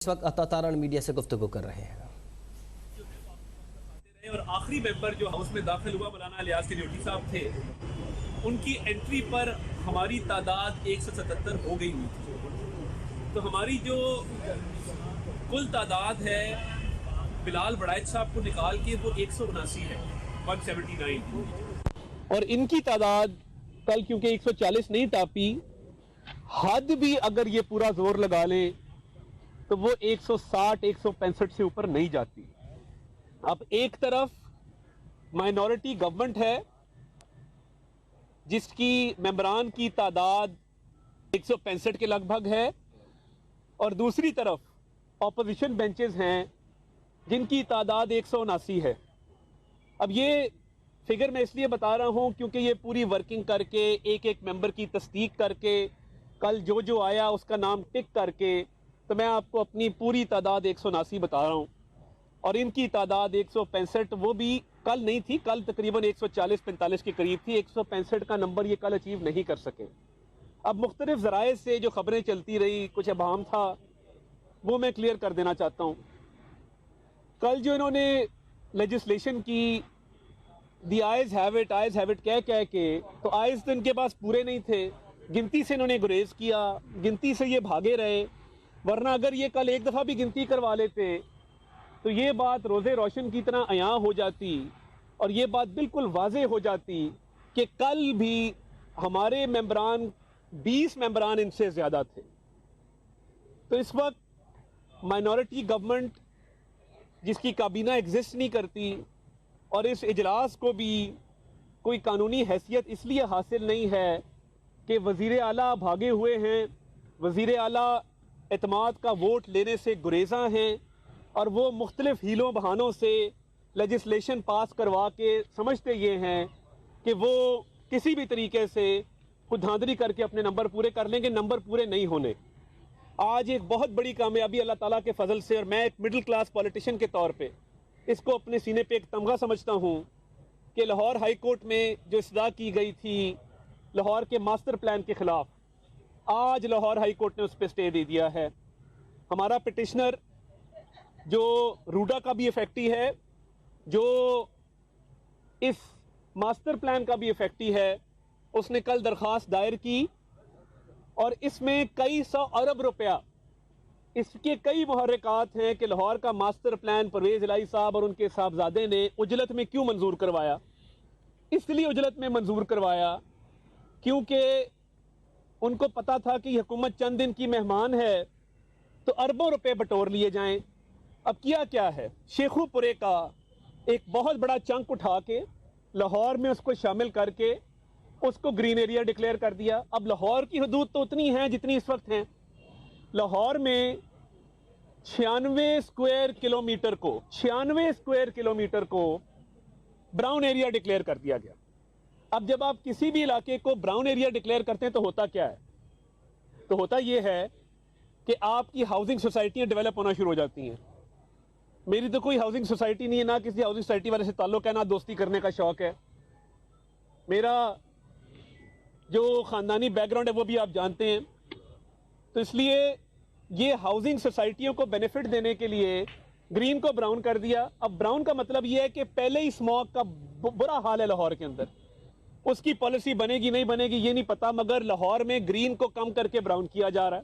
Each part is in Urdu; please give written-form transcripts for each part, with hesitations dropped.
اس وقت عطا میڈیا سے گفتگو کر رہے ہیں اور آخری ممبر جو ہاؤس میں داخل ہوا مولانا الیاس کنیوٹی صاحب تھے، ان کی انٹری پر ہماری تعداد 177 ہو گئی ہوئی تھی۔ تو ہماری جو کل تعداد ہے بلال بڑائچ صاحب کو نکال کے وہ 179 ہے، 179، اور ان کی تعداد کل کیونکہ 140 نہیں ٹاپی، حد بھی اگر یہ پورا زور لگا لیں تو وہ 160 165 سے اوپر نہیں جاتی۔ اب ایک طرف مائنورٹی گورنمنٹ ہے جس کی ممبران کی تعداد 165 کے لگ بھگ ہے، اور دوسری طرف اپوزیشن بینچز ہیں جن کی تعداد 179 ہے۔ اب یہ فگر میں اس لیے بتا رہا ہوں کیونکہ یہ پوری ورکنگ کر کے ایک ایک ممبر کی تصدیق کر کے کل جو آیا اس کا نام ٹک کر کے تو میں آپ کو اپنی پوری تعداد 179 بتا رہا ہوں، اور ان کی تعداد 165 وہ بھی کل نہیں تھی، کل تقریباً 140-45 کے قریب تھی، 165 کا نمبر یہ کل اچیو نہیں کر سکے۔ اب مختلف ذرائع سے جو خبریں چلتی رہی، کچھ ابہام تھا، وہ میں کلیئر کر دینا چاہتا ہوں۔ کل جو انہوں نے لیجسلیشن کی دی آئیز ہیو اٹ کہہ کے، تو آئیز تو ان کے پاس پورے نہیں تھے، گنتی سے انہوں نے گریز کیا، گنتی سے یہ بھاگے رہے، ورنہ اگر یہ کل ایک دفعہ بھی گنتی کروا لیتے تو یہ بات روزے روشن کی طرح عیاں ہو جاتی، اور یہ بات بالکل واضح ہو جاتی کہ کل بھی ہمارے ممبران 20 ممبران ان سے زیادہ تھے۔ تو اس وقت مائنورٹی گورنمنٹ جس کی کابینہ ایگزسٹ نہیں کرتی، اور اس اجلاس کو بھی کوئی قانونی حیثیت اس لیے حاصل نہیں ہے کہ وزیر اعلیٰ بھاگے ہوئے ہیں، وزیر اعلیٰ اعتماد کا ووٹ لینے سے گریزاں ہیں، اور وہ مختلف ہیلوں بہانوں سے لیجسلیشن پاس کروا کے سمجھتے یہ ہیں کہ وہ کسی بھی طریقے سے خود دھاندلی کر کے اپنے نمبر پورے کر لیں گے۔ نمبر پورے نہیں ہونے۔ آج ایک بہت بڑی کامیابی اللہ تعالیٰ کے فضل سے، اور میں ایک مڈل کلاس پولیٹیشین کے طور پہ اس کو اپنے سینے پہ ایک تمغہ سمجھتا ہوں کہ لاہور ہائی کورٹ میں جو استدعا کی گئی تھی لاہور کے ماسٹر پلان کے خلاف، آج لاہور ہائی کورٹ نے اس پہ سٹے دے دیا ہے۔ ہمارا پٹیشنر جو روڈا کا بھی افیکٹی ہے، جو اس ماسٹر پلان کا بھی افیکٹی ہے، اس نے کل درخواست دائر کی، اور اس میں کئی 100 ارب روپیہ، اس کے کئی محرکات ہیں کہ لاہور کا ماسٹر پلان پرویز الہی صاحب اور ان کے صاحبزادے نے اجلت میں کیوں منظور کروایا۔ اس لیے اجلت میں منظور کروایا کیونکہ ان کو پتا تھا کہ یہ حکومت چند دن کی مہمان ہے تو اربوں روپے بٹور لیے جائیں۔ اب کیا ہے، شیخو پورے کا ایک بہت بڑا چنک اٹھا کے لاہور میں اس کو شامل کر کے اس کو گرین ایریا ڈکلیئر کر دیا۔ اب لاہور کی حدود تو اتنی ہیں جتنی اس وقت ہیں۔ لاہور میں 96 اسکوائر کلومیٹر کو براؤن ایریا ڈکلیئر کر دیا گیا۔ اب جب آپ کسی بھی علاقے کو براؤن ایریا ڈکلیئر کرتے ہیں تو ہوتا کیا ہے؟ تو ہوتا یہ ہے کہ آپ کی ہاؤسنگ سوسائٹیاں ڈیولپ ہونا شروع ہو جاتی ہیں۔ میری تو کوئی ہاؤسنگ سوسائٹی نہیں ہے، نہ کسی ہاؤسنگ سوسائٹی والے سے تعلق ہے، نہ دوستی کرنے کا شوق ہے۔ میرا جو خاندانی بیک گراؤنڈ ہے وہ بھی آپ جانتے ہیں۔ تو اس لیے یہ ہاؤسنگ سوسائٹیوں کو بینیفٹ دینے کے لیے گرین کو براؤن کر دیا۔ اب براؤن کا مطلب یہ ہے کہ پہلے ہی اسموک کا برا حال ہے لاہور کے اندر، اس کی پالیسی بنے گی نہیں بنے گی یہ نہیں پتا، مگر لاہور میں گرین کو کم کر کے براؤن کیا جا رہا ہے،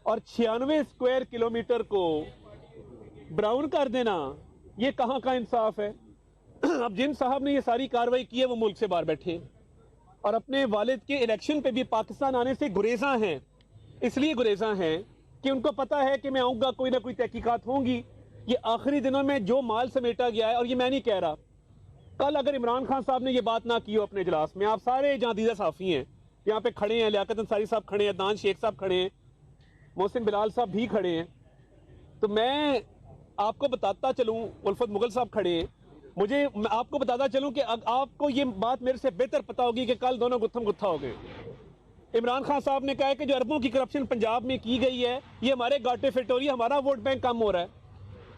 اور 96 اسکوائر کلومیٹر کو براؤن کر دینا یہ کہاں کا انصاف ہے؟ اب جن صاحب نے یہ ساری کاروائی کی ہے وہ ملک سے باہر بیٹھے ہیں، اور اپنے والد کے الیکشن پہ بھی پاکستان آنے سے گریزاں ہیں۔ اس لیے گریزاں ہیں کہ ان کو پتا ہے کہ میں آؤں گا کوئی نہ کوئی تحقیقات ہوں گی۔ یہ آخری دنوں میں جو مال سمیٹا گیا ہے، اور یہ میں نہیں کہہ رہا، کل اگر عمران خان صاحب نے یہ بات نہ کی ہو اپنے اجلاس میں، آپ سارے جہاں دیدہ صحافی ہیں یہاں پہ کھڑے ہیں، لیاقت انصاری صاحب کھڑے ہیں، دان شیخ صاحب کھڑے ہیں، محسن بلال صاحب بھی کھڑے ہیں، تو میں آپ کو بتاتا چلوں، الفت مغل صاحب کھڑے ہیں، میں آپ کو بتاتا چلوں کہ آپ کو یہ بات میرے سے بہتر پتا ہوگی کہ کل دونوں گتھم گتھا ہو گئے۔ عمران خان صاحب نے کہا ہے کہ جو اربوں کی کرپشن پنجاب میں کی گئی ہے یہ ہمارے گاٹے فٹ ہو رہی ہے، ہمارا ووٹ بینک کم ہو رہا ہے۔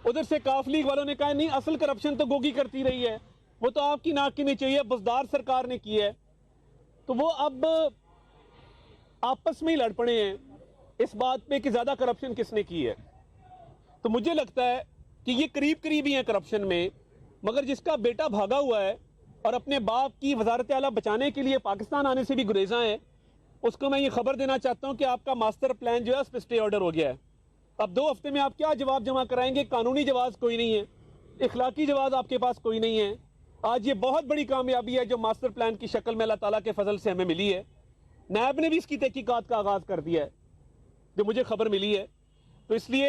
ادھر سے کاف لیگ والوں نے کہا نہیں، اصل کرپشن تو گوگی کرتی رہی ہے، وہ تو آپ کی ناک کی نیچے ہوئی ہے، بزدار سرکار نے کی ہے۔ تو وہ اب آپس میں ہی لڑ پڑے ہیں اس بات پہ کہ زیادہ کرپشن کس نے کی ہے۔ تو مجھے لگتا ہے کہ یہ قریب قریب ہی ہیں کرپشن میں، مگر جس کا بیٹا بھاگا ہوا ہے اور اپنے باپ کی وزارت اعلیٰ بچانے کے لیے پاکستان آنے سے بھی گریزاں ہیں، اس کو میں یہ خبر دینا چاہتا ہوں کہ آپ کا ماسٹر پلان جو ہے اس پہ اسٹے آرڈر ہو گیا ہے۔ اب 2 ہفتے میں آپ کیا جواب جمع کرائیں گے؟ قانونی جواز کوئی نہیں ہے، اخلاقی جواز آپ کے پاس کوئی نہیں ہے۔ آج یہ بہت بڑی کامیابی ہے جو ماسٹر پلان کی شکل میں اللہ تعالیٰ کے فضل سے ہمیں ملی ہے۔ نیب نے بھی اس کی تحقیقات کا آغاز کر دیا ہے جو مجھے خبر ملی ہے، تو اس لیے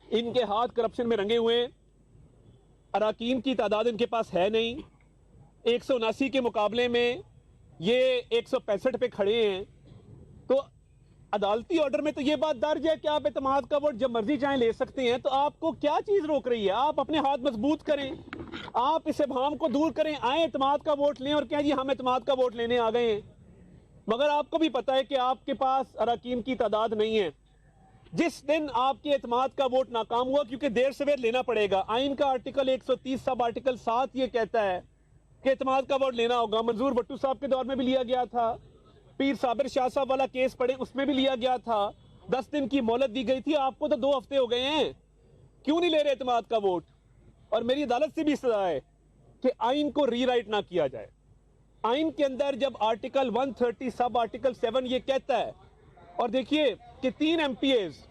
ان کے ہاتھ کرپشن میں رنگے ہوئے ہیں۔ اراکین کی تعداد ان کے پاس ہے نہیں، 179 کے مقابلے میں یہ 165 پہ کھڑے ہیں، تو عدالتی آرڈر میں تو یہ بات درج ہے کہ آپ اعتماد کا ووٹ جب مرضی چاہیں لے سکتے ہیں، تو آپ کو کیا چیز روک رہی ہے؟ آپ اپنے ہاتھ مضبوط کریں، آپ اس ابہام کو دور کریں، آئیں اعتماد کا ووٹ لیں اور کہیں جی ہم اعتماد کا ووٹ لینے آ گئے ہیں۔ مگر آپ کو بھی پتا ہے کہ آپ کے پاس اراکین کی تعداد نہیں ہے۔ جس دن آپ کے اعتماد کا ووٹ ناکام ہوا، کیونکہ دیر سویر لینا پڑے گا، آئین کا آرٹیکل 130 سب آرٹیکل 7 یہ کہتا ہے کہ اعتماد کا ووٹ لینا ہوگا۔ منظور بھٹو صاحب کے دور میں بھی لیا گیا تھا، پیر صابر شاہ صاحب والا کیس پڑے اس میں بھی لیا گیا تھا، 10 دن کی مہلت دی گئی تھی۔ آپ کو تو 2 ہفتے ہو گئے ہیں، کیوں نہیں لے رہے اعتماد کا ووٹ؟ اور میری عدالت سے بھی استدعا ہے کہ آئین کو ری رائٹ نہ کیا جائے۔ آئین کے اندر جب آرٹیکل 130 سب آرٹیکل 7 یہ کہتا ہے، اور دیکھیے کہ 3 MPAs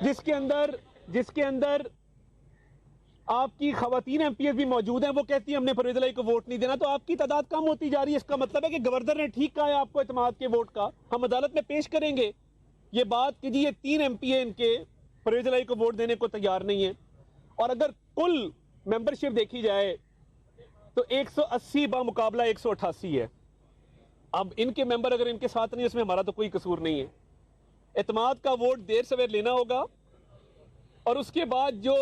جس کے اندر آپ کی خواتین MPAs بھی موجود ہیں، وہ کہتی ہیں ہم نے پرویز الہی کو ووٹ نہیں دینا، تو آپ کی تعداد کم ہوتی جا رہی ہے۔ اس کا مطلب ہے کہ گورنر نے ٹھیک کہا ہے آپ کو اعتماد کے ووٹ کا، ہم عدالت میں پیش کریں گے یہ بات کہ جی یہ 3 MPA ان کے پرویز الہی کو ووٹ دینے کو تیار نہیں ہے۔ اور اگر کل ممبرشپ دیکھی جائے تو 180 بمقابلہ 188 ہے۔ اب ان کے ممبر اگر ان کے ساتھ نہیں، اس میں ہمارا تو کوئی قصور نہیں ہے۔ اعتماد کا ووٹ دیر سویر لینا ہوگا، اور اس کے بعد جو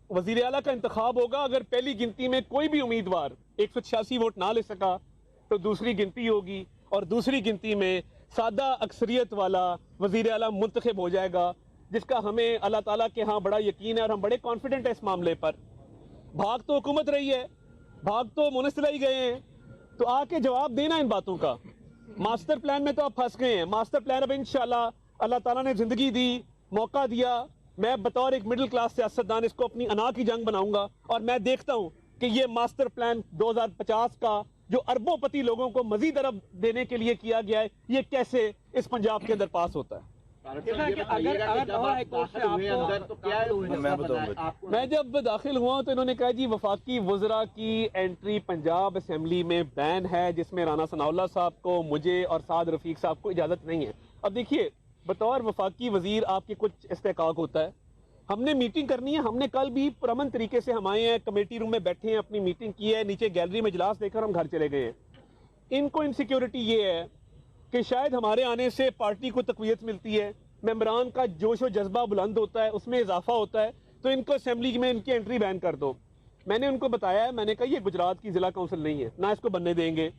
وزیر اعلیٰ کا انتخاب ہوگا، اگر پہلی گنتی میں کوئی بھی امیدوار 186 ووٹ نہ لے سکا تو دوسری گنتی ہوگی، اور دوسری گنتی میں سادہ اکثریت والا وزیر اعلیٰ منتخب ہو جائے گا، جس کا ہمیں اللہ تعالیٰ کے ہاں بڑا یقین ہے اور ہم بڑے کانفیڈنٹ ہیں اس معاملے پر۔ بھاگ تو حکومت رہی ہے، بھاگ تو منسلک ہی گئے ہیں، تو آ کے جواب دینا ان باتوں کا۔ ماسٹر پلان میں تو آپ پھنس گئے ہیں۔ ماسٹر پلان اب انشاءاللہ اللہ تعالیٰ نے زندگی دی، موقع دیا، میں بطور ایک مڈل کلاس سیاستدان اس کو اپنی انا کی جنگ بناؤں گا، اور میں دیکھتا ہوں کہ یہ ماسٹر پلان 2050 کا جو اربوں پتی لوگوں کو مزید ارب دینے کے لیے کیا گیا ہے، یہ کیسے اس پنجاب کے اندر پاس ہوتا ہے۔ میں جب داخل ہوا تو انہوں نے کہا جی وفاقی وزراء کی انٹری پنجاب اسمبلی میں بین ہے، جس میں رانا ثناء اللہ صاحب کو، مجھے اور سعد رفیق صاحب کو اجازت نہیں ہے۔ اب دیکھیے بطور وفاقی وزیر آپ کے کچھ استحقاق ہوتا ہے، ہم نے میٹنگ کرنی ہے، ہم نے کل بھی پرامن طریقے سے ہم آئے ہیں، کمیٹی روم میں بیٹھے ہیں، اپنی میٹنگ کی ہے، نیچے گیلری میں اجلاس دے کر ہم گھر چلے گئے ہیں۔ ان کو انسیکیورٹی یہ ہے کہ شاید ہمارے آنے سے پارٹی کو تقویت ملتی ہے، ممبران کا جوش و جذبہ بلند ہوتا ہے، اس میں اضافہ ہوتا ہے، تو ان کو اسمبلی میں ان کی انٹری بین کر دو۔ میں نے ان کو بتایا ہے، میں نے کہا یہ گجرات کی ضلع کونسل نہیں ہے، نہ اس کو بننے دیں گے،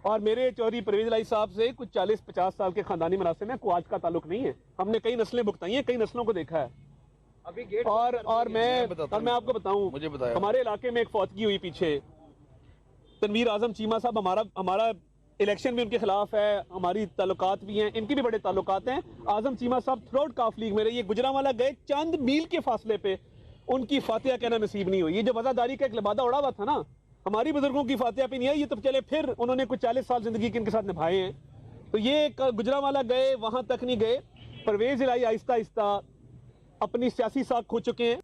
اور میرے چودھری پرویز الہی صاحب سے کچھ 40-50 سال کے خاندانی مراسم میں کوئی آج کا تعلق نہیں ہے، ہم نے کئی نسلیں بھگتائی ہیں، کئی نسلوں کو دیکھا ہے۔ اور میں آپ کو بتاؤں، ہمارے علاقے میں ایک فوتگی ہوئی پیچھے، تنویر اعظم چیمہ صاحب ہمارا الیکشن بھی ان کے خلاف ہے، ہماری تعلقات بھی ہیں، ان کی بھی بڑے تعلقات ہیں۔ اعظم چیمہ صاحب تھروٹ کاف لیگ میں رہے، یہ گجرانوالہ گئے چند میل کے فاصلے پہ، ان کی فاتحہ کہنا نصیب نہیں ہوئی۔ یہ جو وزاداری کا ایک لبادہ اڑا ہوا تھا نا، ہماری بزرگوں کی فاتحہ پہ نہیں ہے، یہ تو چلے پھر انہوں نے کچھ 40 سال زندگی کے ان کے ساتھ نبھائے ہیں، تو یہ گجرانوالہ گئے، وہاں تک نہیں گئے۔ پرویز الہی آہستہ آہستہ اپنی سیاسی ساکھ کھو چکے ہیں،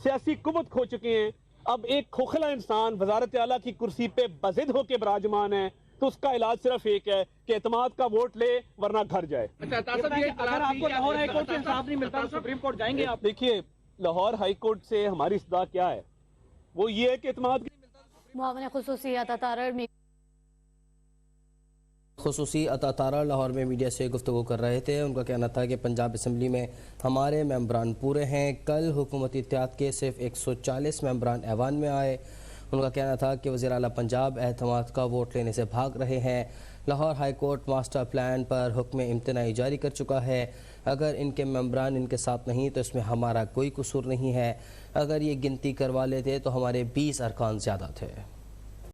سیاسی قوت کھو چکے ہیں۔ اب ایک کھوکھلا انسان وزارت اعلیٰ کی کرسی پہ بضد ہو کے براجمان ہے، تو اس کا علاج صرف ایک ہے کہ اعتماد کا ووٹ لے ورنہ گھر جائے۔ اگر آپ کو لاہور ہائی کورٹ سے انصاف نہیں ملتا تو سپریم کورٹ جائیں گے آپ؟ دیکھیے لاہور ہائی کورٹ سے ہماری استدعا کیا ہے، وہ یہ ہے کہ اعتماد معاون خصوصی عطا تارڑ خصوصی عطا تارڑ لاہور میں میڈیا سے گفتگو کر رہے تھے۔ ان کا کہنا تھا کہ پنجاب اسمبلی میں ہمارے ممبران پورے ہیں، کل حکومتی اتحاد کے صرف 140 ممبران ایوان میں آئے۔ ان کا کہنا تھا کہ وزیر اعلیٰ پنجاب اعتماد کا ووٹ لینے سے بھاگ رہے ہیں۔ Lahore high court master plan پر حکم امتناعی جاری کر چکا ہے، اگر ان کے ممبران ان کے ساتھ نہیں تو اس میں ہمارا کوئی قصور نہیں ہے، اگر یہ گنتی کروا لیتے تو ہمارے 20 ارکان زیادہ تھے۔